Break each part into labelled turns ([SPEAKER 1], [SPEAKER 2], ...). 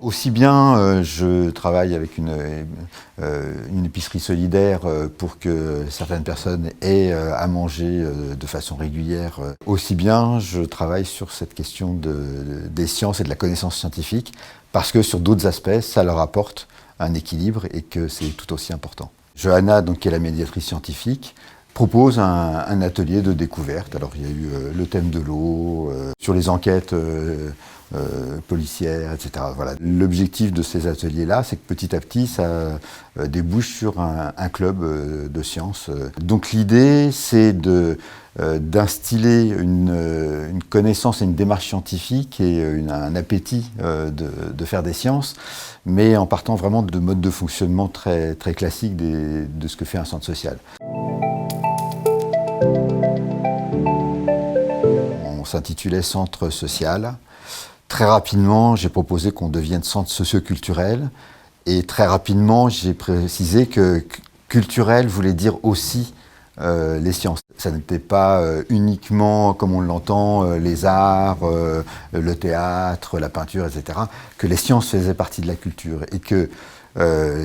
[SPEAKER 1] Aussi bien je travaille avec une épicerie solidaire pour que certaines personnes aient à manger de façon régulière, aussi bien je travaille sur cette question des sciences et de la connaissance scientifique, parce que sur d'autres aspects, ça leur apporte un équilibre et que c'est tout aussi important. Johanna, donc, qui est la médiatrice scientifique, propose un atelier de découverte. Alors il y a eu le thème de l'eau, sur les enquêtes policières, etc. Voilà. L'objectif de ces ateliers-là, c'est que petit à petit, ça débouche sur un club de sciences. Donc l'idée, c'est d'instiller une connaissance et une démarche scientifique et un appétit de faire des sciences, mais en partant vraiment de modes de fonctionnement très, très classiques de ce que fait un centre social. On s'intitulait Centre social. Très rapidement, j'ai proposé qu'on devienne centre socio-culturel. Et très rapidement, j'ai précisé que culturel voulait dire aussi les sciences. Ça n'était pas uniquement, comme on l'entend, les arts, le théâtre, la peinture, etc. Que les sciences faisaient partie de la culture. Et que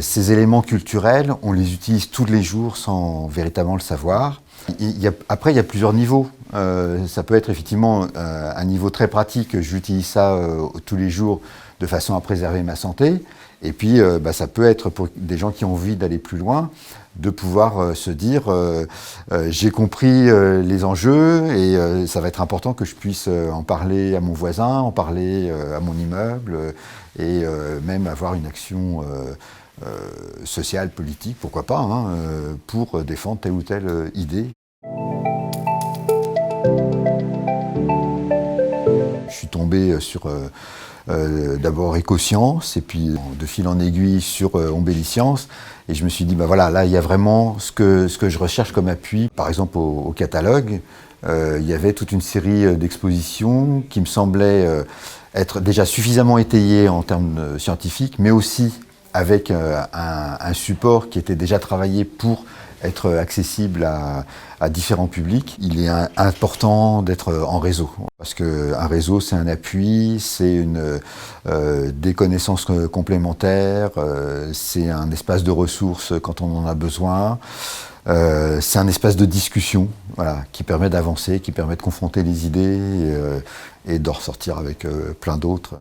[SPEAKER 1] ces éléments culturels, on les utilise tous les jours sans véritablement le savoir. Après, il y a plusieurs niveaux. Ça peut être effectivement un niveau très pratique, j'utilise ça tous les jours de façon à préserver ma santé. Et puis, ça peut être pour des gens qui ont envie d'aller plus loin, de pouvoir se dire j'ai compris les enjeux et ça va être important que je puisse en parler à mon voisin, en parler à mon immeuble et même avoir une action sociale, politique, pourquoi pas, hein, pour défendre telle ou telle idée. Je suis tombé sur d'abord Écosciences et puis de fil en aiguille sur Ombellisciences et je me suis dit voilà, là il y a vraiment ce que je recherche comme appui. Par exemple au catalogue, il y avait toute une série d'expositions qui me semblaient être déjà suffisamment étayées en termes scientifiques, mais aussi avec un support qui était déjà travaillé pour être accessible à différents publics. Il est important d'être en réseau, parce qu'un réseau, c'est un appui, c'est des connaissances complémentaires, c'est un espace de ressources quand on en a besoin, c'est un espace de discussion, voilà, qui permet d'avancer, qui permet de confronter les idées et d'en ressortir avec plein d'autres.